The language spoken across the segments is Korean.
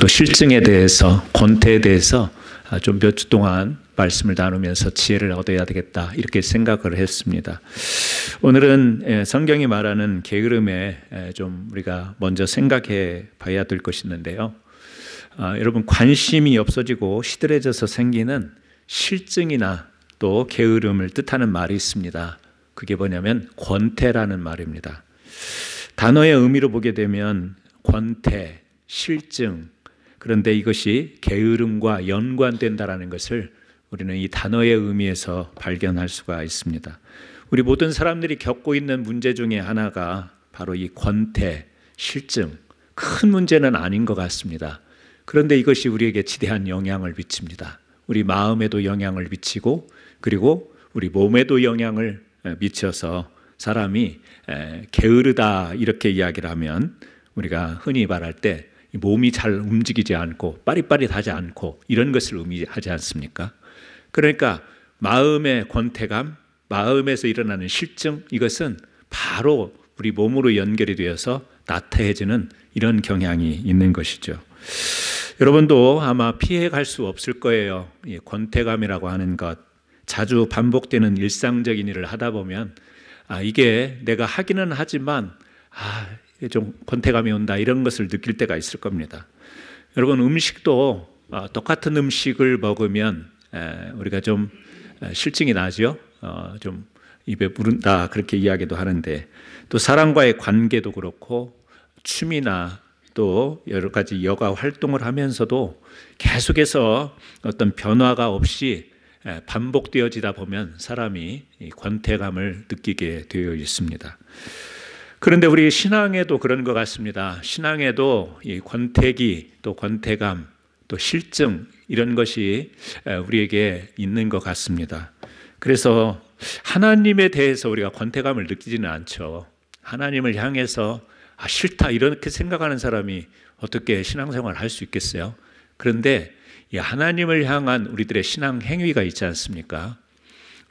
또 실증에 대해서, 권태에 대해서 좀 몇 주 동안 말씀을 나누면서 지혜를 얻어야 되겠다 이렇게 생각을 했습니다. 오늘은 성경이 말하는 게으름에 좀 우리가 먼저 생각해 봐야 될 것이 있는데요. 여러분, 관심이 없어지고 시들해져서 생기는 실증이나 또 게으름을 뜻하는 말이 있습니다. 그게 뭐냐면 권태라는 말입니다. 단어의 의미로 보게 되면 권태, 실증, 그런데 이것이 게으름과 연관된다라는 것을 우리는 이 단어의 의미에서 발견할 수가 있습니다. 우리 모든 사람들이 겪고 있는 문제 중에 하나가 바로 이 권태, 실증, 큰 문제는 아닌 것 같습니다. 그런데 이것이 우리에게 지대한 영향을 미칩니다. 우리 마음에도 영향을 미치고 그리고 우리 몸에도 영향을 미쳐서 사람이 게으르다 이렇게 이야기를 하면 우리가 흔히 말할 때 몸이 잘 움직이지 않고 빠릿빠릿하지 않고 이런 것을 의미하지 않습니까? 그러니까 마음의 권태감, 마음에서 일어나는 실증, 이것은 바로 우리 몸으로 연결이 되어서 나태해지는 이런 경향이 있는 것이죠. 여러분도 아마 피해갈 수 없을 거예요. 이 권태감이라고 하는 것, 자주 반복되는 일상적인 일을 하다 보면 이게 내가 하기는 하지만 좀 권태감이 온다 이런 것을 느낄 때가 있을 겁니다. 여러분, 음식도 똑같은 음식을 먹으면 우리가 좀 실증이 나죠. 좀 입에 무른다 그렇게 이야기도 하는데, 또 사람과의 관계도 그렇고 취미나 또 여러 가지 여가 활동을 하면서도 계속해서 어떤 변화가 없이 반복되어지다 보면 사람이 이 권태감을 느끼게 되어 있습니다. 그런데 우리 신앙에도 그런 것 같습니다. 신앙에도 이 권태기, 또 권태감, 또 실증 이런 것이 우리에게 있는 것 같습니다. 그래서 하나님에 대해서 우리가 권태감을 느끼지는 않죠. 하나님을 향해서 싫다 이렇게 생각하는 사람이 어떻게 신앙생활을 할 수 있겠어요? 그런데 이 하나님을 향한 우리들의 신앙 행위가 있지 않습니까?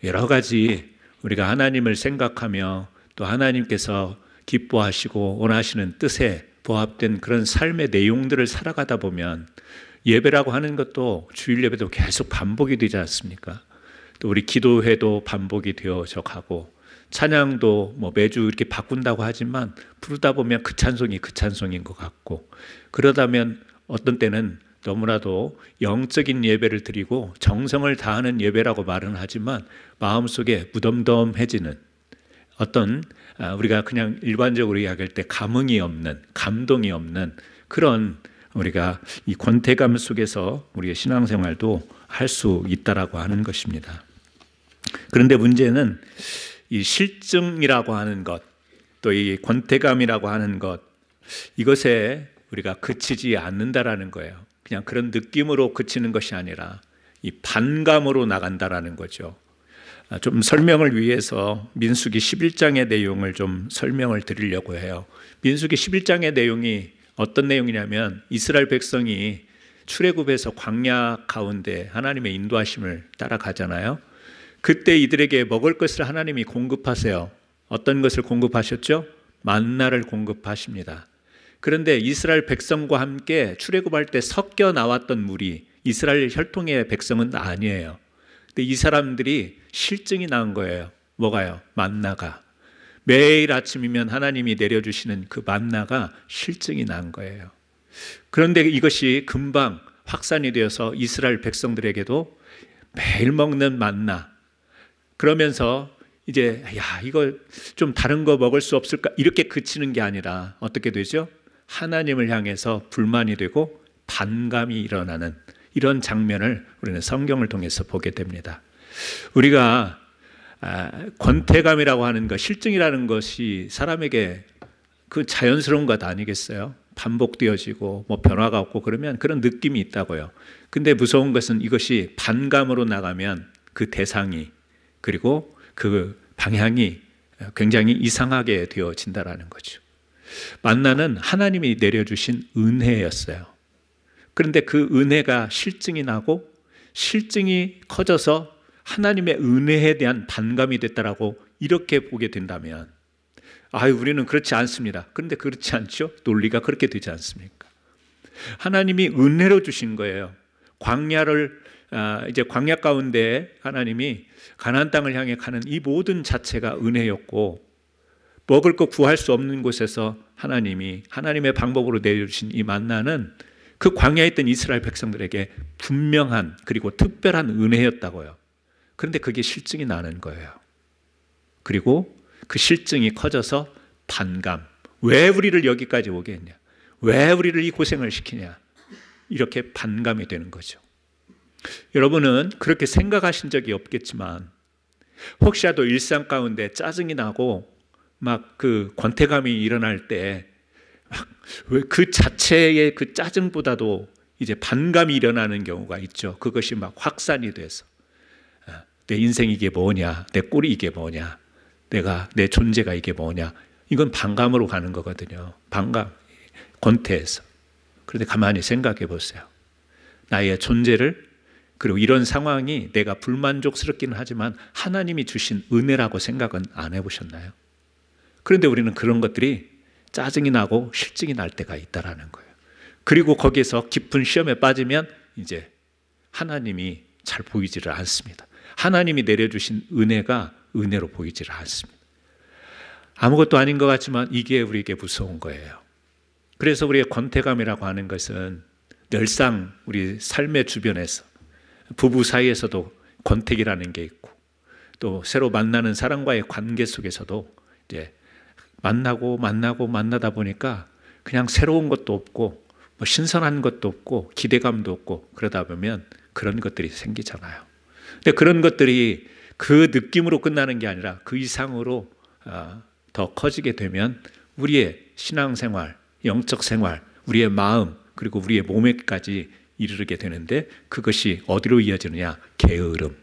여러 가지 우리가 하나님을 생각하며 또 하나님께서 기뻐하시고 원하시는 뜻에 부합된 그런 삶의 내용들을 살아가다 보면 예배라고 하는 것도 주일 예배도 계속 반복이 되지 않습니까? 또 우리 기도회도 반복이 되어져 가고 찬양도 매주 이렇게 바꾼다고 하지만 부르다 보면 그 찬송이 그 찬송인 것 같고, 그러다면 어떤 때는 너무나도 영적인 예배를 드리고 정성을 다하는 예배라고 말은 하지만 마음속에 무덤덤해지는 어떤 우리가 그냥 일반적으로 이야기할 때 감흥이 없는, 감동이 없는 그런 우리가 이 권태감 속에서 우리의 신앙생활도 할 수 있다라고 하는 것입니다. 그런데 문제는 이 실증이라고 하는 것, 또 이 권태감이라고 하는 것, 이것에 우리가 그치지 않는다라는 거예요. 그냥 그런 느낌으로 그치는 것이 아니라 이 반감으로 나간다라는 거죠. 좀 설명을 위해서 민수기 11장의 내용을 좀 설명을 드리려고 해요. 민수기 11장의 내용이 어떤 내용이냐면 이스라엘 백성이 출애굽에서 광야 가운데 하나님의 인도하심을 따라가잖아요. 그때 이들에게 먹을 것을 하나님이 공급하세요. 어떤 것을 공급하셨죠? 만나를 공급하십니다. 그런데 이스라엘 백성과 함께 출애굽할 때 섞여 나왔던 물이 이스라엘 혈통의 백성은 아니에요. 근데 이 사람들이 실증이 난 거예요. 뭐가요? 만나가. 매일 아침이면 하나님이 내려주시는 그 만나가 실증이 난 거예요. 그런데 이것이 금방 확산이 되어서 이스라엘 백성들에게도 매일 먹는 만나, 그러면서 이제 이거 좀 다른 거 먹을 수 없을까 이렇게 그치는 게 아니라 어떻게 되죠? 하나님을 향해서 불만이 되고 반감이 일어나는 이런 장면을 우리는 성경을 통해서 보게 됩니다. 우리가 권태감이라고 하는 것, 실증이라는 것이 사람에게 그 자연스러운 것 아니겠어요? 반복되어지고 변화가 없고 그러면 그런 느낌이 있다고요. 근데 무서운 것은 이것이 반감으로 나가면 그 대상이 그리고 그 방향이 굉장히 이상하게 되어진다라는 거죠. 만나는 하나님이 내려주신 은혜였어요. 그런데 그 은혜가 실증이 나고 실증이 커져서 하나님의 은혜에 대한 반감이 됐다라고 이렇게 보게 된다면 우리는 그렇지 않습니다. 그런데 그렇지 않죠? 논리가 그렇게 되지 않습니까? 하나님이 은혜로 주신 거예요. 이제 광야 가운데 하나님이 가나안 땅을 향해 가는 이 모든 자체가 은혜였고, 먹을 거 구할 수 없는 곳에서 하나님이 하나님의 방법으로 내려주신 이 만나는 그 광야에 있던 이스라엘 백성들에게 분명한 그리고 특별한 은혜였다고요. 그런데 그게 실증이 나는 거예요. 그리고 그 실증이 커져서 반감. 왜 우리를 여기까지 오게 했냐? 왜 우리를 이 고생을 시키냐? 이렇게 반감이 되는 거죠. 여러분은 그렇게 생각하신 적이 없겠지만 혹시라도 일상 가운데 짜증이 나고 막 그 권태감이 일어날 때 왜 그 자체의 그 짜증보다도 이제 반감이 일어나는 경우가 있죠. 그것이 막 확산이 돼서 내 인생 이게 뭐냐, 내 꼴이 이게 뭐냐, 내 존재가 이게 뭐냐, 이건 반감으로 가는 거거든요. 반감, 권태에서. 그런데 가만히 생각해 보세요. 나의 존재를, 그리고 이런 상황이 내가 불만족스럽기는 하지만 하나님이 주신 은혜라고 생각은 안 해보셨나요? 그런데 우리는 그런 것들이 짜증이 나고 실증이 날 때가 있다라는 거예요. 그리고 거기에서 깊은 시험에 빠지면 이제 하나님이 잘 보이지를 않습니다. 하나님이 내려주신 은혜가 은혜로 보이지를 않습니다. 아무것도 아닌 것 같지만 이게 우리에게 무서운 거예요. 그래서 우리의 권태감이라고 하는 것은 늘상 우리 삶의 주변에서 부부 사이에서도 권태기라는 게 있고, 또 새로 만나는 사람과의 관계 속에서도 이제 만나다 보니까 그냥 새로운 것도 없고 뭐 신선한 것도 없고 기대감도 없고, 그러다 보면 그런 것들이 생기잖아요. 근데 그런 것들이 그 느낌으로 끝나는 게 아니라 그 이상으로 더 커지게 되면 우리의 신앙생활, 영적 생활, 우리의 마음, 그리고 우리의 몸에까지 이르게 되는데, 그것이 어디로 이어지느냐? 게으름.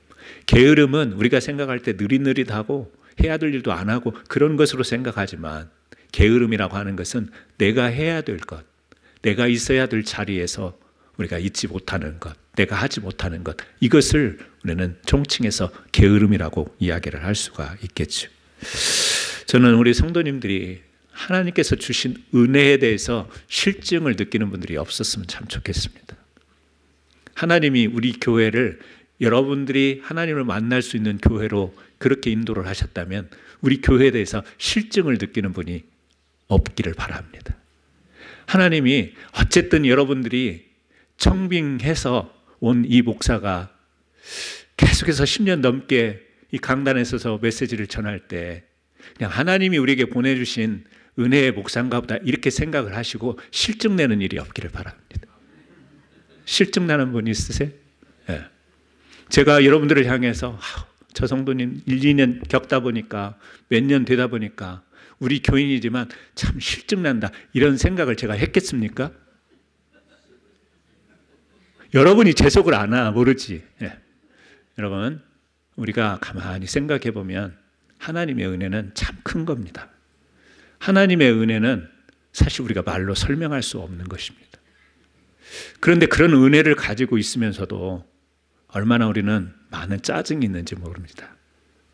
게으름은 우리가 생각할 때 느릿느릿하고 해야 될 일도 안 하고 그런 것으로 생각하지만, 게으름이라고 하는 것은 내가 해야 될 것, 내가 있어야 될 자리에서 우리가 있지 못하는 것, 내가 하지 못하는 것, 이것을 우리는 총칭해서 게으름이라고 이야기를 할 수가 있겠죠. 저는 우리 성도님들이 하나님께서 주신 은혜에 대해서 실증을 느끼는 분들이 없었으면 참 좋겠습니다. 하나님이 우리 교회를, 여러분들이 하나님을 만날 수 있는 교회로 그렇게 인도를 하셨다면 우리 교회에 대해서 실증을 느끼는 분이 없기를 바랍니다. 하나님이 어쨌든 여러분들이 청빙해서 온 이 목사가 계속해서 10년 넘게 이 강단에 서서 메시지를 전할 때 그냥 하나님이 우리에게 보내주신 은혜의 목사인가 보다 이렇게 생각을 하시고 실증내는 일이 없기를 바랍니다. 실증나는 분 있으세요? 네. 제가 여러분들을 향해서 저 성도님 1, 2년 겪다 보니까, 몇 년 되다 보니까 우리 교인이지만 참 실증난다, 이런 생각을 제가 했겠습니까? 여러분이 제 속을 아나 모르지. 네. 여러분, 우리가 가만히 생각해 보면 하나님의 은혜는 참 큰 겁니다. 하나님의 은혜는 사실 우리가 말로 설명할 수 없는 것입니다. 그런데 그런 은혜를 가지고 있으면서도 얼마나 우리는 많은 짜증이 있는지 모릅니다.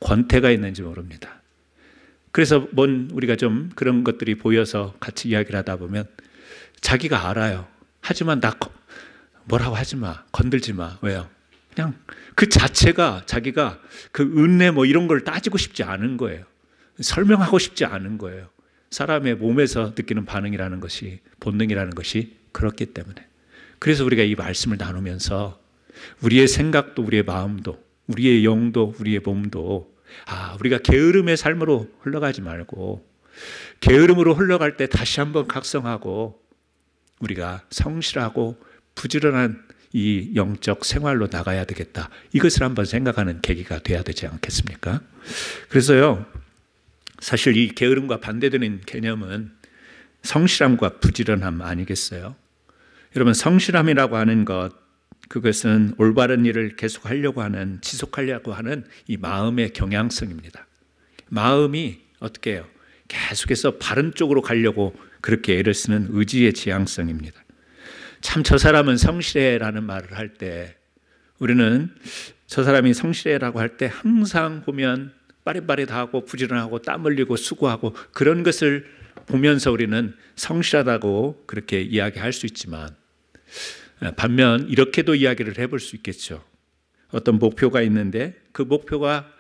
권태가 있는지 모릅니다. 그래서 우리가 좀 그런 것들이 보여서 같이 이야기를 하다 보면 자기가 알아요. 하지만 뭐라고 하지 마, 건들지 마. 왜요? 그냥 그 자체가 자기가 그 은혜 뭐 이런 걸 따지고 싶지 않은 거예요. 설명하고 싶지 않은 거예요. 사람의 몸에서 느끼는 반응이라는 것이, 본능이라는 것이 그렇기 때문에. 그래서 우리가 이 말씀을 나누면서 우리의 생각도, 우리의 마음도, 우리의 영도, 우리의 몸도 우리가 게으름의 삶으로 흘러가지 말고 게으름으로 흘러갈 때 다시 한번 각성하고 우리가 성실하고 부지런한 이 영적 생활로 나가야 되겠다, 이것을 한번 생각하는 계기가 돼야 되지 않겠습니까? 그래서요, 사실 이 게으름과 반대되는 개념은 성실함과 부지런함 아니겠어요? 여러분, 성실함이라고 하는 것, 그것은 올바른 일을 계속 하려고 하는, 지속하려고 하는 이 마음의 경향성입니다. 마음이 어떻게 해요? 계속해서 바른 쪽으로 가려고 그렇게 애를 쓰는 의지의 지향성입니다. 참 저 사람은 성실해라는 말을 할 때, 우리는 저 사람이 성실해라고 할 때 항상 보면 빠릿빠릿하고 부지런하고 땀 흘리고 수고하고 그런 것을 보면서 우리는 성실하다고 그렇게 이야기할 수 있지만, 반면 이렇게도 이야기를 해볼 수 있겠죠. 어떤 목표가 있는데 그 목표가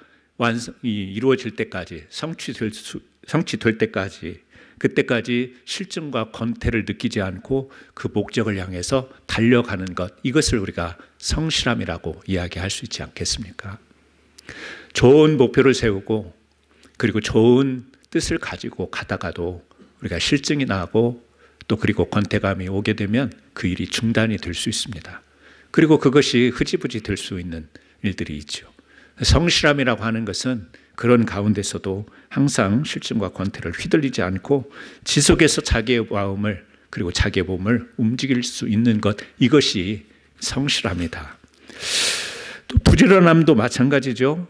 이루어질 때까지, 성취될 때까지, 그때까지 실증과 권태를 느끼지 않고 그 목적을 향해서 달려가는 것, 이것을 우리가 성실함이라고 이야기할 수 있지 않겠습니까? 좋은 목표를 세우고 그리고 좋은 뜻을 가지고 가다가도 우리가 실증이 나고 또 그리고 권태감이 오게 되면 그 일이 중단이 될 수 있습니다. 그리고 그것이 흐지부지 될 수 있는 일들이 있죠. 성실함이라고 하는 것은 그런 가운데서도 항상 실증과 권태를 휘둘리지 않고 지속해서 자기의 마음을 그리고 자기의 몸을 움직일 수 있는 것, 이것이 성실함이다. 또 부지런함도 마찬가지죠.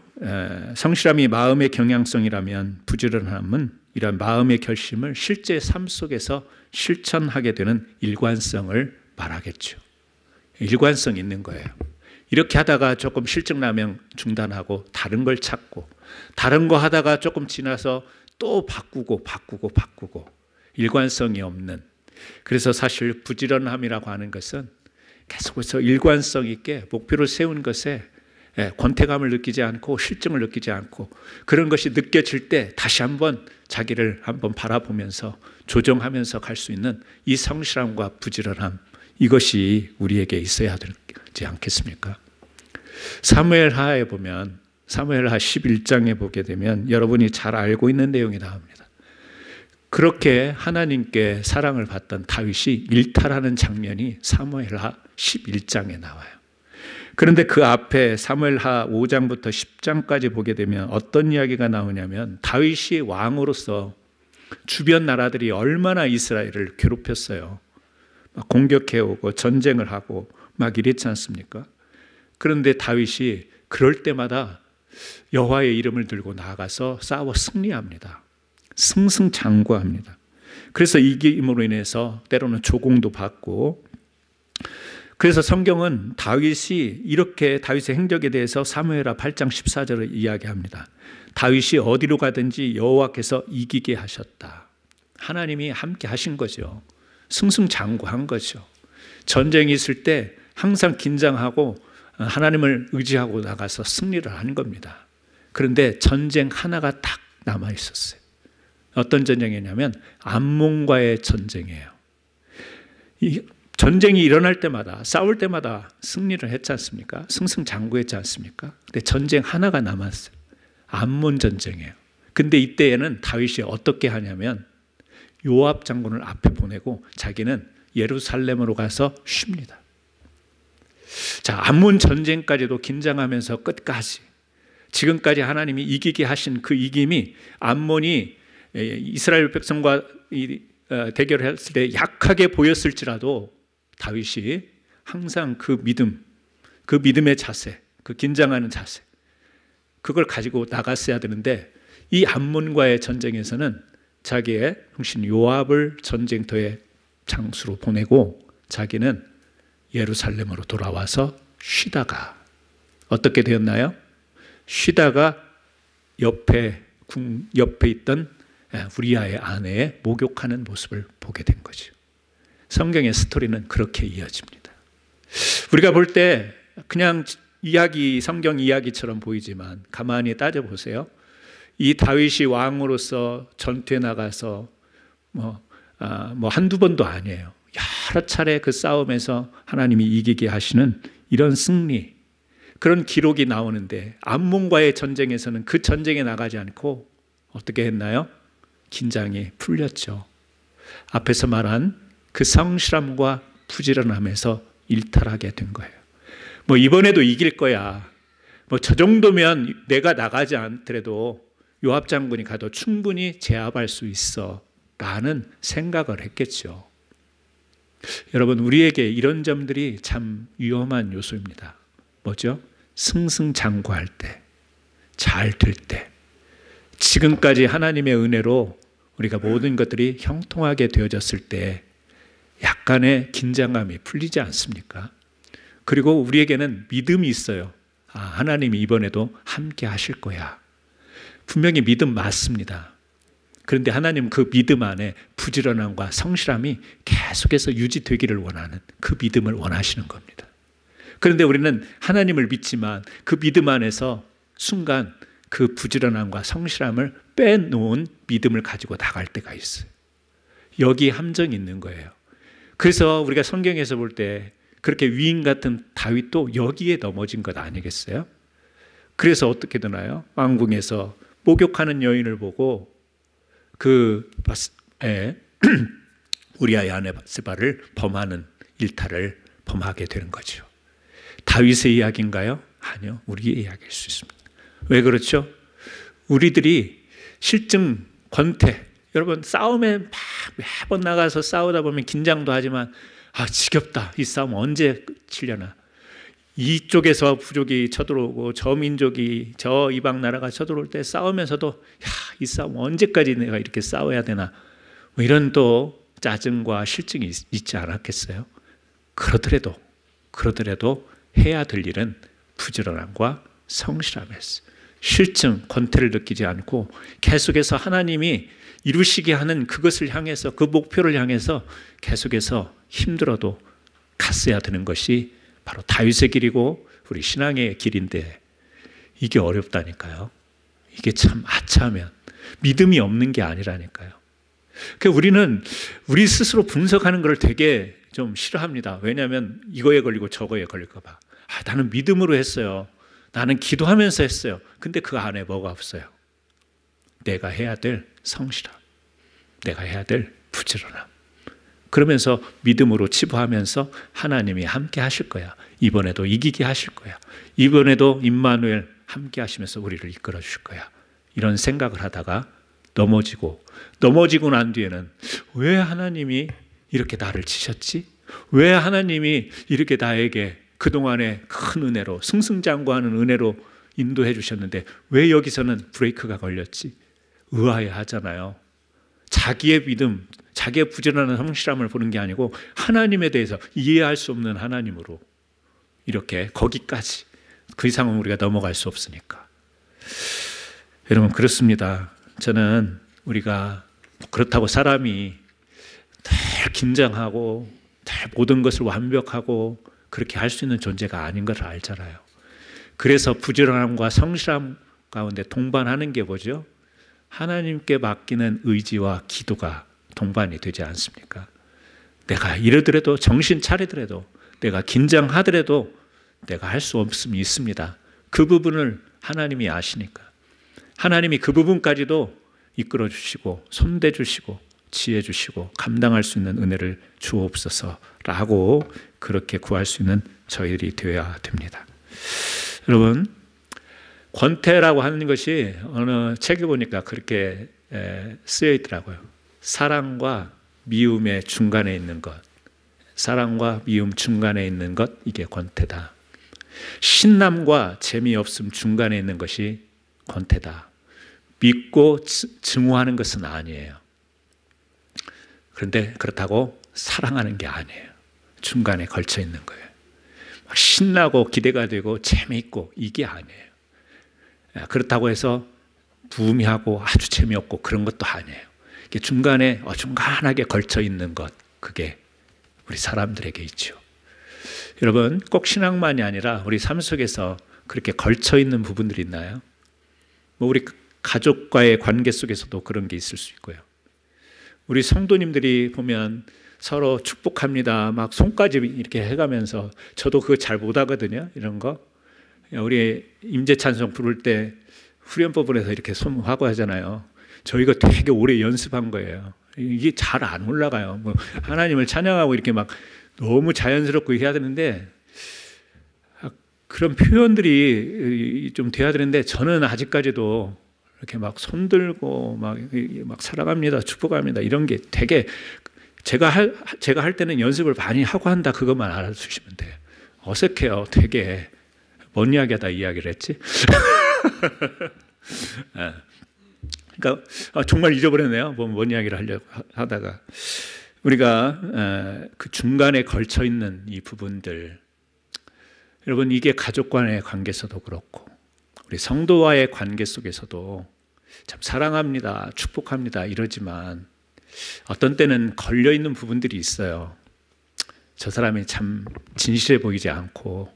성실함이 마음의 경향성이라면 부지런함은 이런 마음의 결심을 실제 삶 속에서 실천하게 되는 일관성을 말하겠죠. 일관성 있는 거예요. 이렇게 하다가 조금 실증나면 중단하고 다른 걸 찾고, 다른 거 하다가 조금 지나서 또 바꾸고 일관성이 없는, 그래서 사실 부지런함이라고 하는 것은 계속해서 일관성 있게 목표를 세운 것에 권태감을 느끼지 않고 실증을 느끼지 않고, 그런 것이 느껴질 때 다시 한번 자기를 한번 바라보면서 조정하면서 갈 수 있는 이 성실함과 부지런함, 이것이 우리에게 있어야 되지 않겠습니까? 사무엘하에 보면, 사무엘하 11장에 보게 되면 여러분이 잘 알고 있는 내용이 나옵니다. 그렇게 하나님께 사랑을 받던 다윗이 일탈하는 장면이 사무엘하 11장에 나와요. 그런데 그 앞에 사무엘하 5장부터 10장까지 보게 되면 어떤 이야기가 나오냐면, 다윗이 왕으로서 주변 나라들이 얼마나 이스라엘을 괴롭혔어요. 막 공격해오고 전쟁을 하고 막 이랬지 않습니까? 그런데 다윗이 그럴 때마다 여호와의 이름을 들고 나아가서 싸워 승리합니다. 승승장구합니다. 그래서 이김으로 인해서 때로는 조공도 받고, 그래서 성경은 다윗이 이렇게 다윗의 행적에 대해서 사무엘하 8장 14절을 이야기합니다. 다윗이 어디로 가든지 여호와께서 이기게 하셨다. 하나님이 함께 하신 거죠. 승승장구한 거죠. 전쟁이 있을 때 항상 긴장하고 하나님을 의지하고 나가서 승리를 하는 겁니다. 그런데 전쟁 하나가 딱 남아 있었어요. 어떤 전쟁이냐면 암몬과의 전쟁이에요. 이 전쟁이 일어날 때마다, 싸울 때마다 승리를 했지 않습니까? 승승장구했지 않습니까? 근데 전쟁 하나가 남았어요. 암몬 전쟁이에요. 근데 이때에는 다윗이 어떻게 하냐면 요압 장군을 앞에 보내고 자기는 예루살렘으로 가서 쉽니다. 자, 암몬 전쟁까지도 긴장하면서 끝까지, 지금까지 하나님이 이기게 하신 그 이김이, 암몬이 이스라엘 백성과 대결했을 때 약하게 보였을지라도 다윗이 항상 그 믿음, 그 믿음의 자세, 그 긴장하는 자세, 그걸 가지고 나갔어야 되는데, 이 암몬과의 전쟁에서는 자기의 형신 요압을 전쟁터의 장수로 보내고 자기는 예루살렘으로 돌아와서 쉬다가 어떻게 되었나요? 쉬다가 옆에 있던 우리아의 아내의 목욕하는 모습을 보게 된 거죠. 성경의 스토리는 그렇게 이어집니다. 우리가 볼 때 그냥 성경 이야기처럼 보이지만 가만히 따져보세요. 이 다윗이 왕으로서 전투에 나가서 한두 번도 아니에요. 여러 차례 그 싸움에서 하나님이 이기게 하시는 이런 승리, 그런 기록이 나오는데, 암몬과의 전쟁에서는 그 전쟁에 나가지 않고 어떻게 했나요? 긴장이 풀렸죠. 앞에서 말한 그 성실함과 부지런함에서 일탈하게 된 거예요. 이번에도 이길 거야. 저 정도면 내가 나가지 않더라도 요압 장군이 가도 충분히 제압할 수 있어 라는 생각을 했겠죠. 여러분, 우리에게 이런 점들이 참 위험한 요소입니다. 뭐죠? 승승장구할 때, 잘 될 때, 지금까지 하나님의 은혜로 우리가 모든 것들이 형통하게 되어졌을 때 약간의 긴장감이 풀리지 않습니까? 그리고 우리에게는 믿음이 있어요. 하나님이 이번에도 함께 하실 거야. 분명히 믿음 맞습니다. 그런데 하나님은 그 믿음 안에 부지런함과 성실함이 계속해서 유지되기를 원하는 그 믿음을 원하시는 겁니다. 그런데 우리는 하나님을 믿지만 그 믿음 안에서 순간 그 부지런함과 성실함을 빼놓은 믿음을 가지고 나갈 때가 있어요. 여기 함정이 있는 거예요. 그래서 우리가 성경에서 볼 때 그렇게 위인 같은 다윗도 여기에 넘어진 것 아니겠어요? 그래서 어떻게 되나요? 왕궁에서 목욕하는 여인을 보고 우리아의 아내 바세바를 범하는 일탈을 범하게 되는 거죠. 다윗의 이야기인가요? 아니요, 우리의 이야기일 수 있습니다. 왜 그렇죠? 우리들이 실증, 권태, 여러분 싸움에 막 매번 나가서 싸우다 보면 긴장도 하지만 지겹다, 이 싸움 언제 치려나, 이쪽에서 부족이 쳐들어오고 저 민족이 저 이방 나라가 쳐들어올 때 싸우면서도 이 싸움 언제까지 내가 이렇게 싸워야 되나, 뭐 이런 또 짜증과 실증이 있지 않았겠어요? 그러더라도 해야 될 일은 부지런함과 성실함이었어요. 실증, 권태를 느끼지 않고 계속해서 하나님이 이루시게 하는 그것을 향해서, 그 목표를 향해서 계속해서 힘들어도 갔어야 되는 것이 바로 다윗의 길이고 우리 신앙의 길인데, 이게 어렵다니까요. 이게 참 아차하면 믿음이 없는 게 아니라니까요. 그러니까 우리는 우리 스스로 분석하는 걸 되게 좀 싫어합니다. 왜냐하면 이거에 걸리고 저거에 걸릴까 봐. 나는 믿음으로 했어요. 나는 기도하면서 했어요. 근데 그 안에 뭐가 없어요? 내가 해야 될 성실함, 내가 해야 될 부지런함. 그러면서 믿음으로 치부하면서 하나님이 함께 하실 거야. 이번에도 이기게 하실 거야. 이번에도 임마누엘 함께 하시면서 우리를 이끌어 주실 거야. 이런 생각을 하다가 넘어지고 난 뒤에는 왜 하나님이 이렇게 나를 치셨지? 왜 하나님이 이렇게 나에게 그동안의 큰 은혜로, 승승장구하는 은혜로 인도해 주셨는데 왜 여기서는 브레이크가 걸렸지? 의아해 하잖아요. 자기의 믿음, 자기의 부지런한 성실함을 보는 게 아니고 하나님에 대해서 이해할 수 없는 하나님으로 이렇게 거기까지, 그 이상은 우리가 넘어갈 수 없으니까. 여러분, 그렇습니다. 저는 우리가 그렇다고 사람이 늘 긴장하고 늘 모든 것을 완벽하고 그렇게 할 수 있는 존재가 아닌 걸 알잖아요. 그래서 부지런함과 성실함 가운데 동반하는 게 뭐죠? 하나님께 맡기는 의지와 기도가 동반이 되지 않습니까? 내가 이러더라도, 정신 차리더라도, 내가 긴장하더라도 내가 할 수 없음이 있습니다. 그 부분을 하나님이 아시니까 하나님이 그 부분까지도 이끌어 주시고 손대 주시고 지혜 주시고 감당할 수 있는 은혜를 주옵소서라고 그렇게 구할 수 있는 저희들이 되어야 됩니다. 여러분, 권태라고 하는 것이 어느 책에 보니까 그렇게 쓰여 있더라고요. 사랑과 미움의 중간에 있는 것, 사랑과 미움 중간에 있는 것, 이게 권태다. 신남과 재미없음 중간에 있는 것이 권태다. 믿고 증오하는 것은 아니에요. 그런데 그렇다고 사랑하는 게 아니에요. 중간에 걸쳐 있는 거예요. 막 신나고 기대가 되고 재미있고 이게 아니에요. 그렇다고 해서 부미하고 아주 재미없고 그런 것도 아니에요. 이게 중간에 어중간하게 걸쳐 있는 것, 그게 우리 사람들에게 있죠. 여러분, 꼭 신앙만이 아니라 우리 삶 속에서 그렇게 걸쳐 있는 부분들이 있나요? 뭐 우리 가족과의 관계 속에서도 그런 게 있을 수 있고요. 우리 성도님들이 보면 서로 축복합니다. 막 손까지 이렇게 해가면서, 저도 그거 잘 못하거든요. 이런 거. 우리 임재찬송 부를 때 후렴법에서 이렇게 손하고 하잖아요. 저희가 되게 오래 연습한 거예요. 이게 잘 안 올라가요. 뭐 하나님을 찬양하고 이렇게 막 너무 자연스럽고 해야 되는데, 그런 표현들이 좀 돼야 되는데, 저는 아직까지도 이렇게 막 손들고 막 사랑합니다, 축복합니다, 이런 게 되게, 제가 할 때는 연습을 많이 하고 한다, 그것만 알아주시면 돼요. 어색해요. 되게 뭔 이야기하다 이야기를 했지? 그러니까 정말 잊어버렸네요. 뭔 이야기를 하려고 하다가. 우리가 그 중간에 걸쳐 있는 이 부분들, 여러분, 이게 가족 간의 관계에서도 그렇고 우리 성도와의 관계 속에서도 참 사랑합니다, 축복합니다 이러지만 어떤 때는 걸려있는 부분들이 있어요. 저 사람이 참 진실해 보이지 않고,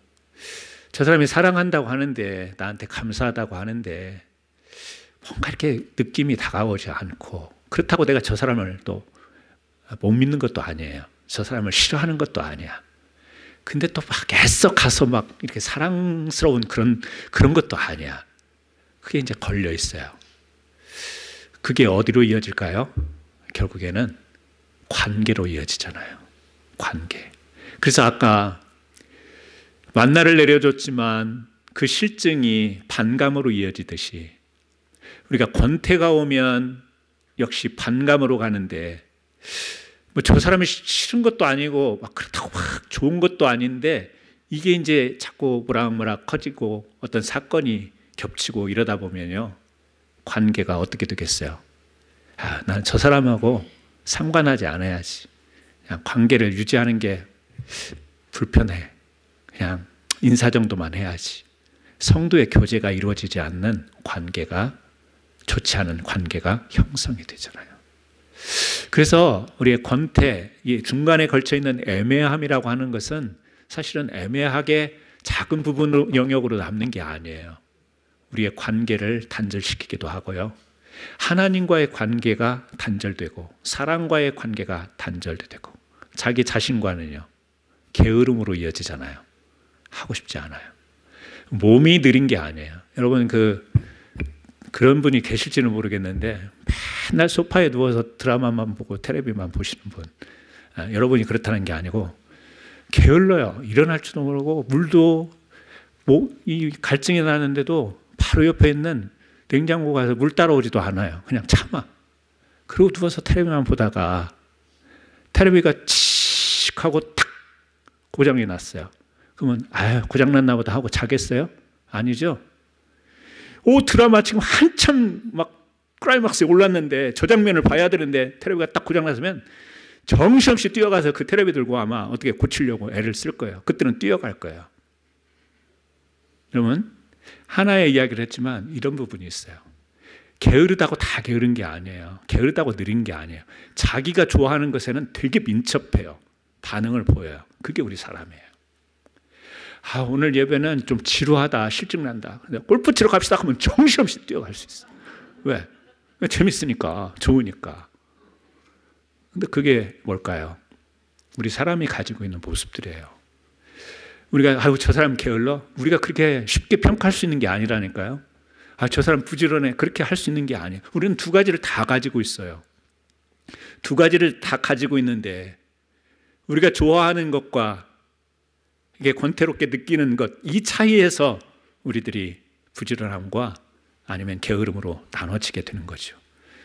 저 사람이 사랑한다고 하는데, 나한테 감사하다고 하는데 뭔가 이렇게 느낌이 다가오지 않고, 그렇다고 내가 저 사람을 또 못 믿는 것도 아니에요. 저 사람을 싫어하는 것도 아니야. 근데 또 막 애써 가서 막 이렇게 사랑스러운 그런 것도 아니야. 그게 이제 걸려 있어요. 그게 어디로 이어질까요? 결국에는 관계로 이어지잖아요. 관계. 그래서 아까 만나를 내려줬지만 그 실증이 반감으로 이어지듯이, 우리가 권태가 오면 역시 반감으로 가는데, 뭐 저 사람이 싫은 것도 아니고 막 그렇다고 막 좋은 것도 아닌데, 이게 이제 자꾸 모락모락 커지고 어떤 사건이 겹치고 이러다 보면요, 관계가 어떻게 되겠어요? 난 저 사람하고 상관하지 않아야지. 그냥 관계를 유지하는 게 불편해. 그냥 인사 정도만 해야지. 성도의 교제가 이루어지지 않는 관계가, 좋지 않은 관계가 형성이 되잖아요. 그래서 우리의 권태, 이 중간에 걸쳐 있는 애매함이라고 하는 것은 사실은 애매하게 작은 부분 영역으로 남는 게 아니에요. 우리의 관계를 단절시키기도 하고요, 하나님과의 관계가 단절되고 사랑과의 관계가 단절되고, 자기 자신과는요 게으름으로 이어지잖아요. 하고 싶지 않아요. 몸이 느린 게 아니에요. 여러분 그런 분이 계실지는 모르겠는데, 맨날 소파에 누워서 드라마만 보고 텔레비만 보시는 분, 여러분이 그렇다는 게 아니고 게을러요. 일어날 줄도 모르고, 물도 이 갈증이 나는데도 바로 옆에 있는 냉장고 가서 물 따라오지도 않아요. 그냥 참아. 그리고 누워서 텔레비만 보다가 텔레비가 칙 하고 탁 고장이 났어요. 그러면 고장났나 보다 하고 자겠어요? 아니죠. 드라마 지금 한참 막 클라이막스에 올랐는데 저 장면을 봐야 되는데 텔레비가 딱 고장났으면 정신없이 뛰어가서 그 텔레비 들고 아마 어떻게 고치려고 애를 쓸 거예요. 그때는 뛰어갈 거예요. 여러분, 하나의 이야기를 했지만 이런 부분이 있어요. 게으르다고 다 게으른 게 아니에요. 게으르다고 느린 게 아니에요. 자기가 좋아하는 것에는 되게 민첩해요. 반응을 보여요. 그게 우리 사람이에요. 오늘 예배는 좀 지루하다, 실증난다. 골프 치러 갑시다 하면 정신없이 뛰어갈 수 있어요. 왜? 재밌으니까, 좋으니까. 근데 그게 뭘까요? 우리 사람이 가지고 있는 모습들이에요. 우리가 저 사람 게을러? 우리가 그렇게 쉽게 평가할 수 있는 게 아니라니까요. 저 사람 부지런해. 그렇게 할 수 있는 게 아니에요. 우리는 두 가지를 다 가지고 있어요. 두 가지를 다 가지고 있는데, 우리가 좋아하는 것과 이게 권태롭게 느끼는 것, 이 차이에서 우리들이 부지런함과 아니면 게으름으로 나눠지게 되는 거죠.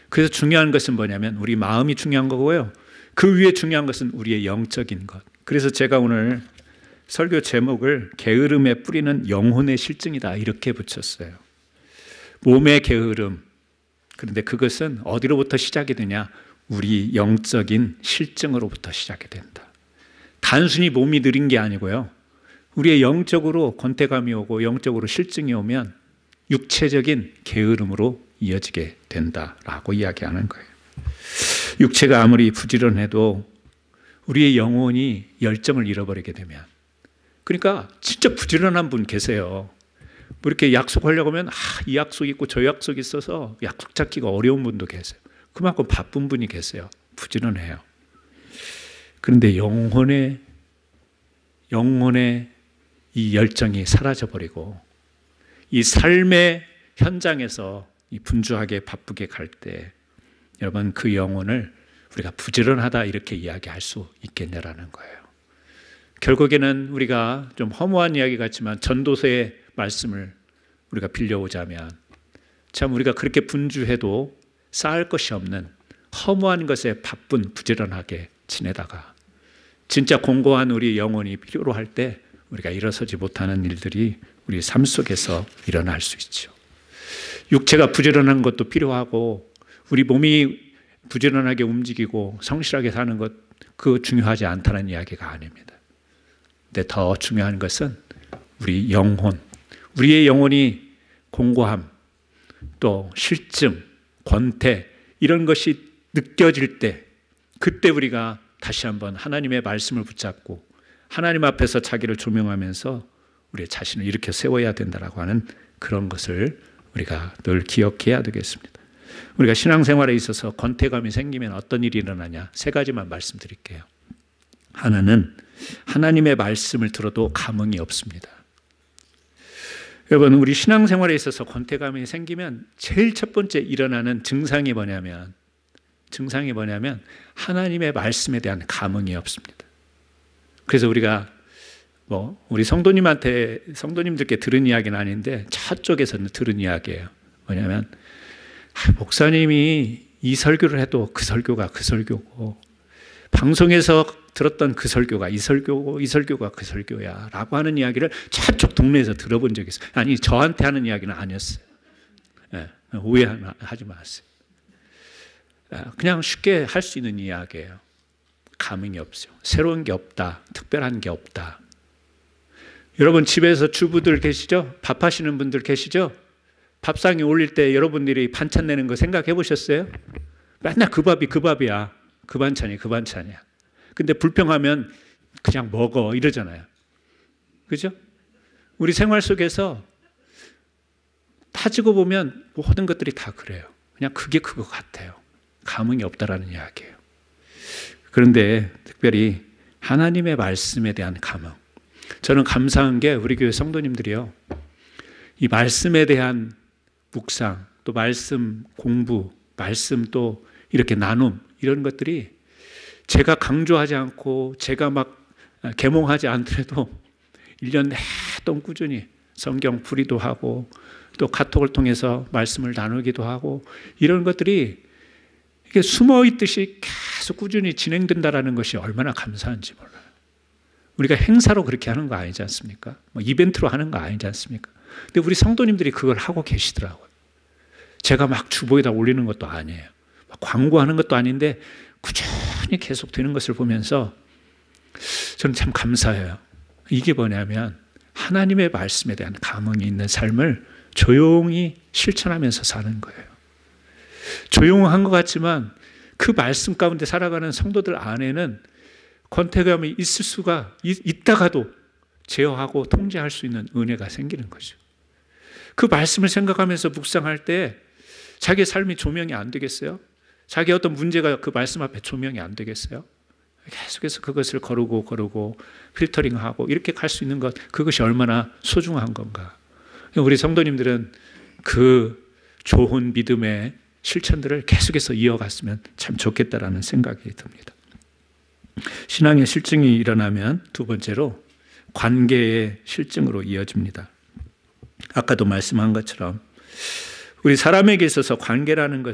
그래서 중요한 것은 뭐냐면 우리 마음이 중요한 거고요, 그 위에 중요한 것은 우리의 영적인 것. 그래서 제가 오늘 설교 제목을 게으름에 뿌리는 영혼의 실증이다 이렇게 붙였어요. 몸의 게으름. 그런데 그것은 어디로부터 시작이 되냐? 우리 영적인 실증으로부터 시작이 된다. 단순히 몸이 느린 게 아니고요, 우리의 영적으로 권태감이 오고 영적으로 실증이 오면 육체적인 게으름으로 이어지게 된다라고 이야기하는 거예요. 육체가 아무리 부지런해도 우리의 영혼이 열정을 잃어버리게 되면, 그러니까 진짜 부지런한 분 계세요. 뭐 이렇게 약속하려고 하면 이 약속 있고 저 약속 있어서 약속 잡기가 어려운 분도 계세요. 그만큼 바쁜 분이 계세요. 부지런해요. 그런데 영혼의 이 열정이 사라져버리고 이 삶의 현장에서 이 분주하게 바쁘게 갈 때, 여러분 그 영혼을 우리가 부지런하다 이렇게 이야기할 수 있겠냐라는 거예요. 결국에는 우리가 좀 허무한 이야기 같지만 전도서의 말씀을 우리가 빌려오자면, 참 우리가 그렇게 분주해도 쌓을 것이 없는 허무한 것에 바쁜 부지런하게 지내다가 진짜 공고한 우리 영혼이 필요로 할 때 우리가 일어서지 못하는 일들이 우리 삶 속에서 일어날 수 있죠. 육체가 부지런한 것도 필요하고 우리 몸이 부지런하게 움직이고 성실하게 사는 것, 그거 중요하지 않다는 이야기가 아닙니다. 근데 더 중요한 것은 우리 영혼, 우리의 영혼이 공고함, 또 실증, 권태 이런 것이 느껴질 때 그때 우리가 다시 한번 하나님의 말씀을 붙잡고 하나님 앞에서 자기를 조명하면서 우리의 자신을 일으켜 세워야 된다라고 하는 그런 것을 우리가 늘 기억해야 되겠습니다. 우리가 신앙생활에 있어서 권태감이 생기면 어떤 일이 일어나냐? 세 가지만 말씀드릴게요. 하나는 하나님의 말씀을 들어도 감흥이 없습니다. 여러분, 우리 신앙생활에 있어서 권태감이 생기면 제일 첫 번째 일어나는 증상이 뭐냐면 하나님의 말씀에 대한 감흥이 없습니다. 그래서 우리가 우리 성도님들께 들은 이야기는 아닌데 저쪽에서는 들은 이야기예요. 뭐냐면 목사님이 이 설교를 해도 그 설교가 그 설교고 방송에서 들었던 그 설교가 이 설교고 이 설교가 그 설교야 라고 하는 이야기를 저쪽 동네에서 들어본 적이 있어요. 아니, 저한테 하는 이야기는 아니었어요. 오해하지 마세요. 그냥 쉽게 할 수 있는 이야기예요. 감흥이 없어요. 새로운 게 없다. 특별한 게 없다. 여러분 집에서 주부들 계시죠? 밥 하시는 분들 계시죠? 밥상에 올릴 때 여러분들이 반찬 내는 거 생각해 보셨어요? 맨날 그 밥이 그 밥이야. 그 반찬이 그 반찬이야. 근데 불평하면 그냥 먹어 이러잖아요. 그죠? 우리 생활 속에서 따지고 보면 모든 것들이 다 그래요. 그냥 그게 그거 같아요. 감흥이 없다라는 이야기예요. 그런데 특별히 하나님의 말씀에 대한 감흥. 저는 감사한 게 우리 교회 성도님들이요. 이 말씀에 대한 묵상, 또 말씀 공부, 말씀 또 이렇게 나눔 이런 것들이 제가 강조하지 않고 제가 막 계몽하지 않더라도 1년 내동 꾸준히 성경 풀이도 하고 또 카톡을 통해서 말씀을 나누기도 하고 이런 것들이 이게 숨어 있듯이 계속 꾸준히 진행된다라는 것이 얼마나 감사한지 몰라요. 우리가 행사로 그렇게 하는 거 아니지 않습니까? 이벤트로 하는 거 아니지 않습니까? 근데 우리 성도님들이 그걸 하고 계시더라고요. 제가 막 주보에다 올리는 것도 아니에요. 막 광고하는 것도 아닌데 꾸준히 계속 되는 것을 보면서 저는 참 감사해요. 이게 뭐냐면 하나님의 말씀에 대한 감흥이 있는 삶을 조용히 실천하면서 사는 거예요. 조용한 것 같지만 그 말씀 가운데 살아가는 성도들 안에는 권태감이 있을 수가 있다가도 제어하고 통제할 수 있는 은혜가 생기는 거죠. 그 말씀을 생각하면서 묵상할 때 자기의 삶이 조명이 안 되겠어요? 자기 어떤 문제가 그 말씀 앞에 조명이 안 되겠어요? 계속해서 그것을 거르고 필터링하고 이렇게 갈 수 있는 것, 그것이 얼마나 소중한 건가. 우리 성도님들은 그 좋은 믿음의 실천들을 계속해서 이어갔으면 참 좋겠다라는 생각이 듭니다. 신앙의 실증이 일어나면 두 번째로 관계의 실증으로 이어집니다. 아까도 말씀한 것처럼 우리 사람에게 있어서 관계는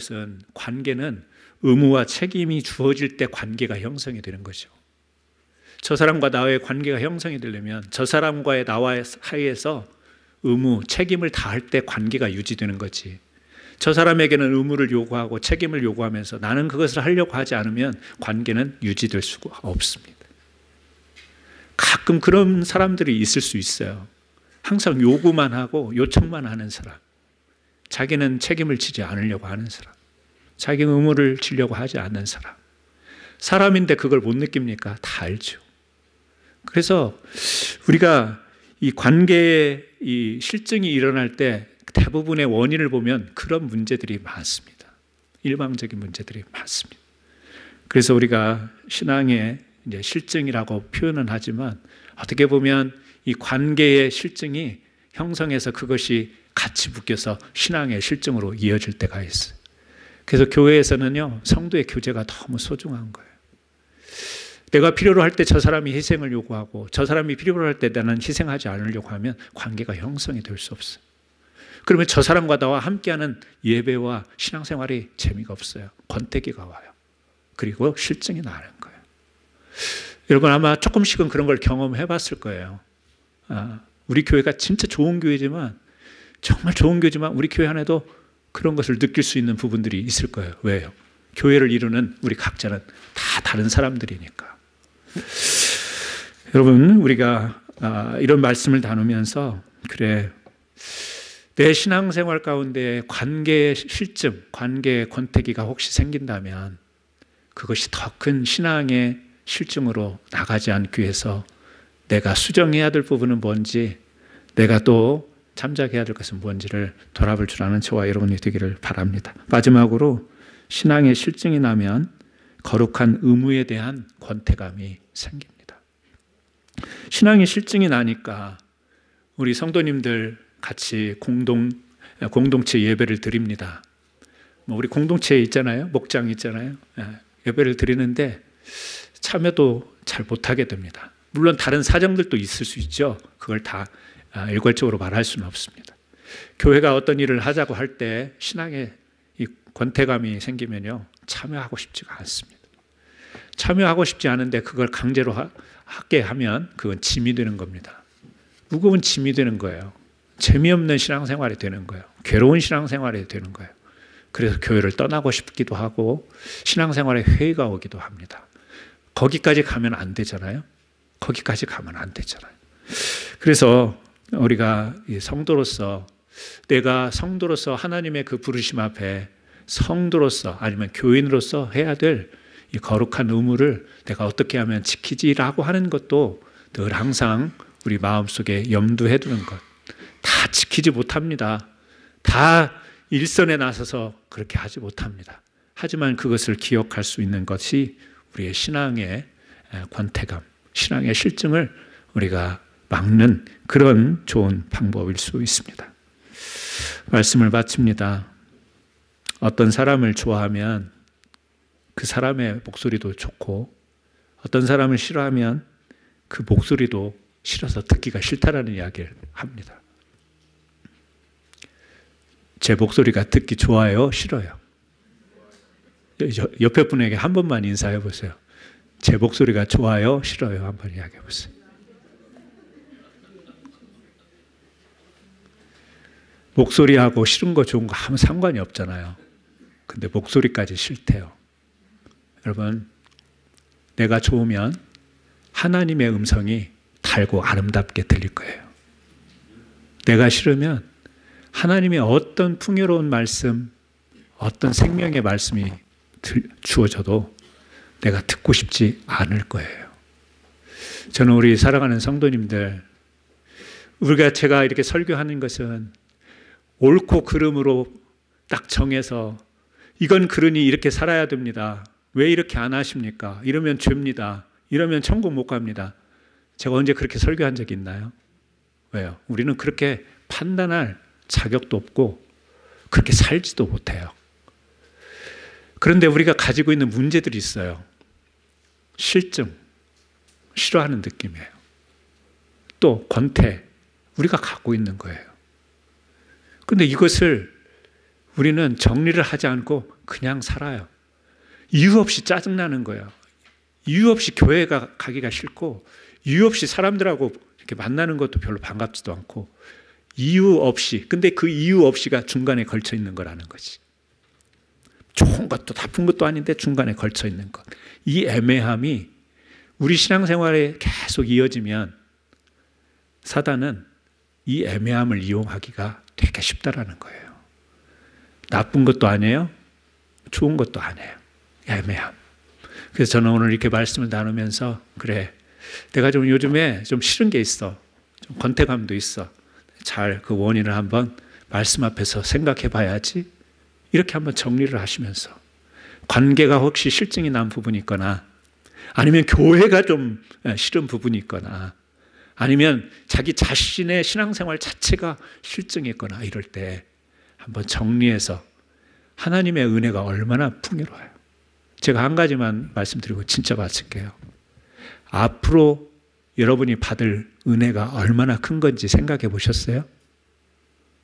의무와 책임이 주어질 때 관계가 형성이 되는 거죠. 저 사람과 나의 관계가 형성이 되려면 저 사람과의 나와의 사이에서 의무, 책임을 다할 때 관계가 유지되는 거지. 저 사람에게는 의무를 요구하고 책임을 요구하면서 나는 그것을 하려고 하지 않으면 관계는 유지될 수가 없습니다. 가끔 그런 사람들이 있을 수 있어요. 항상 요구만 하고 요청만 하는 사람. 자기는 책임을 지지 않으려고 하는 사람. 자기 의무를 지려고 하지 않는 사람. 사람인데 그걸 못 느낍니까? 다 알죠. 그래서 우리가 이 관계의 이 실증이 일어날 때 대부분의 원인을 보면 그런 문제들이 많습니다. 일방적인 문제들이 많습니다. 그래서 우리가 신앙의 이제 실증이라고 표현은 하지만 어떻게 보면 이 관계의 실증이 형성해서 그것이 같이 묶여서 신앙의 실증으로 이어질 때가 있어요. 그래서 교회에서는요, 성도의 교제가 너무 소중한 거예요. 내가 필요로 할 때 저 사람이 희생을 요구하고 저 사람이 필요로 할 때 나는 희생하지 않으려고 하면 관계가 형성이 될 수 없어요. 그러면 저 사람과 나와 함께하는 예배와 신앙생활이 재미가 없어요. 권태기가 와요. 그리고 실증이 나는 거예요. 여러분 아마 조금씩은 그런 걸 경험해 봤을 거예요. 우리 교회가 진짜 좋은 교회지만 정말 좋은 교회지만 우리 교회 안에도 그런 것을 느낄 수 있는 부분들이 있을 거예요. 왜요? 교회를 이루는 우리 각자는 다 다른 사람들이니까. 여러분 우리가 이런 말씀을 나누면서 그래 내 신앙생활 가운데 관계의 실증, 관계의 권태기가 혹시 생긴다면 그것이 더 큰 신앙의 실증으로 나가지 않기 위해서 내가 수정해야 될 부분은 뭔지, 내가 또 참작해야 될 것은 뭔지를 돌아볼 줄 아는 저와 여러분이 되기를 바랍니다. 마지막으로 신앙의 실증이 나면 거룩한 의무에 대한 권태감이 생깁니다. 신앙의 실증이 나니까 우리 성도님들 같이 공동체 예배를 드립니다. 우리 공동체에 있잖아요. 목장 있잖아요. 예배를 드리는데 참여도 잘 못하게 됩니다. 물론 다른 사정들도 있을 수 있죠. 그걸 다 일괄적으로 말할 수는 없습니다. 교회가 어떤 일을 하자고 할 때 신앙의 이 권태감이 생기면요, 참여하고 싶지가 않습니다. 참여하고 싶지 않은데 그걸 강제로 하게 하면 그건 짐이 되는 겁니다. 무거운 짐이 되는 거예요. 재미없는 신앙생활이 되는 거예요. 괴로운 신앙생활이 되는 거예요. 그래서 교회를 떠나고 싶기도 하고 신앙생활에 회의가 오기도 합니다. 거기까지 가면 안 되잖아요. 거기까지 가면 안 되잖아요. 그래서 우리가 성도로서, 내가 성도로서 하나님의 그 부르심 앞에 성도로서 아니면 교인으로서 해야 될 이 거룩한 의무를 내가 어떻게 하면 지키지라고 하는 것도 늘 항상 우리 마음속에 염두해 두는 것. 다 지키지 못합니다. 다 일선에 나서서 그렇게 하지 못합니다. 하지만 그것을 기억할 수 있는 것이 우리의 신앙의 권태감, 신앙의 실증을 우리가 막는 그런 좋은 방법일 수 있습니다. 말씀을 마칩니다. 어떤 사람을 좋아하면 그 사람의 목소리도 좋고, 어떤 사람을 싫어하면 그 목소리도 싫어서 듣기가 싫다라는 이야기를 합니다. 제 목소리가 듣기 좋아요? 싫어요? 옆에 분에게 한 번만 인사해 보세요. 제 목소리가 좋아요? 싫어요? 한번 이야기해 보세요. 목소리하고 싫은 거 좋은 거 아무 상관이 없잖아요. 근데 목소리까지 싫대요. 여러분, 내가 좋으면 하나님의 음성이 달고 아름답게 들릴 거예요. 내가 싫으면 하나님의 어떤 풍요로운 말씀, 어떤 생명의 말씀이 주어져도 내가 듣고 싶지 않을 거예요. 저는 우리 사랑하는 성도님들, 제가 이렇게 설교하는 것은 옳고 그름으로 딱 정해서 이건 그러니 이렇게 살아야 됩니다. 왜 이렇게 안 하십니까? 이러면 죄입니다. 이러면 천국 못 갑니다. 제가 언제 그렇게 설교한 적이 있나요? 왜요? 우리는 그렇게 판단할 자격도 없고 그렇게 살지도 못해요. 그런데 우리가 가지고 있는 문제들이 있어요. 실증, 싫어하는 느낌이에요. 또 권태, 우리가 갖고 있는 거예요. 그런데 이것을 우리는 정리를 하지 않고 그냥 살아요. 이유 없이 짜증나는 거예요. 이유 없이 교회가 가기가 싫고, 이유 없이 사람들하고 이렇게 만나는 것도 별로 반갑지도 않고, 이유 없이, 근데 그 이유 없이가 중간에 걸쳐 있는 거라는 거지. 좋은 것도 나쁜 것도 아닌데 중간에 걸쳐 있는 것. 이 애매함이 우리 신앙생활에 계속 이어지면 사단은 이 애매함을 이용하기가 되게 쉽다라는 거예요. 나쁜 것도 아니에요. 좋은 것도 아니에요. 애매함. 그래서 저는 오늘 이렇게 말씀을 나누면서, 그래, 내가 좀 요즘에 좀 싫은 게 있어. 좀 권태감도 있어. 잘 그 원인을 한번 말씀 앞에서 생각해 봐야지. 이렇게 한번 정리를 하시면서, 관계가 혹시 실증이 난 부분이 있거나, 아니면 교회가 좀 싫은 부분이 있거나, 아니면 자기 자신의 신앙생활 자체가 실증이 있거나, 이럴 때 한번 정리해서 하나님의 은혜가 얼마나 풍요로워요. 제가 한 가지만 말씀드리고 진짜 마칠게요. 앞으로 여러분이 받을 은혜가 얼마나 큰 건지 생각해 보셨어요?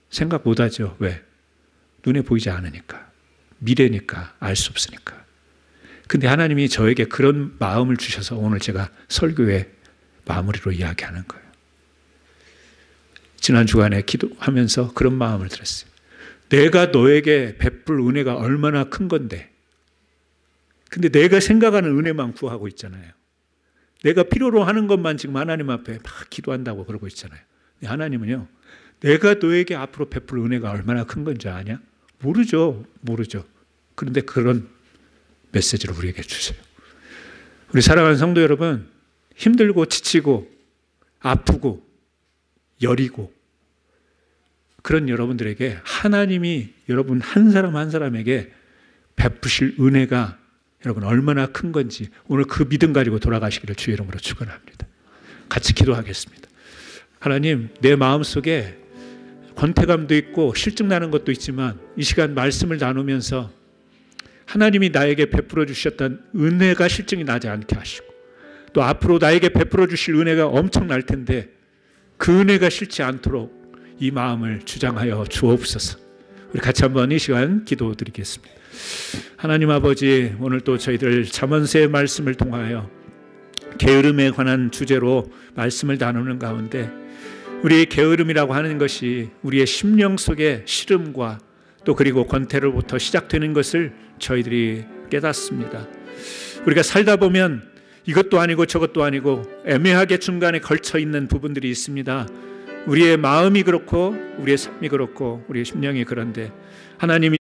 생각 못 하죠. 왜? 눈에 보이지 않으니까. 미래니까, 알 수 없으니까. 근데 하나님이 저에게 그런 마음을 주셔서 오늘 제가 설교의 마무리로 이야기하는 거예요. 지난 주간에 기도하면서 그런 마음을 들었어요. 내가 너에게 베풀 은혜가 얼마나 큰 건데, 근데 내가 생각하는 은혜만 구하고 있잖아요. 내가 필요로 하는 것만 지금 하나님 앞에 막 기도한다고 그러고 있잖아요. 하나님은요, 내가 너에게 앞으로 베풀 은혜가 얼마나 큰 건지 아냐? 모르죠. 그런데 그런 메시지를 우리에게 주세요. 우리 사랑하는 성도 여러분, 힘들고 지치고 아프고 여리고 그런 여러분들에게 하나님이 여러분 한 사람 한 사람에게 베푸실 은혜가 여러분 얼마나 큰 건지 오늘 그 믿음 가지고 돌아가시기를 주의 이름으로 축원합니다. 같이 기도하겠습니다. 하나님, 내 마음속에 권태감도 있고 실증나는 것도 있지만 이 시간 말씀을 나누면서 하나님이 나에게 베풀어 주셨던 은혜가 실증이 나지 않게 하시고 또 앞으로 나에게 베풀어 주실 은혜가 엄청날 텐데 그 은혜가 싫지 않도록 이 마음을 주장하여 주옵소서. 우리 같이 한번 이 시간 기도드리겠습니다. 하나님 아버지, 오늘 또 저희들 잠언서의 말씀을 통하여 게으름에 관한 주제로 말씀을 나누는 가운데 우리의 게으름이라고 하는 것이 우리의 심령 속의 시름과 또 그리고 권태로부터 시작되는 것을 저희들이 깨닫습니다. 우리가 살다 보면 이것도 아니고 저것도 아니고 애매하게 중간에 걸쳐 있는 부분들이 있습니다. 우리의 마음이 그렇고 우리의 삶이 그렇고 우리의 심령이 그런데 하나님이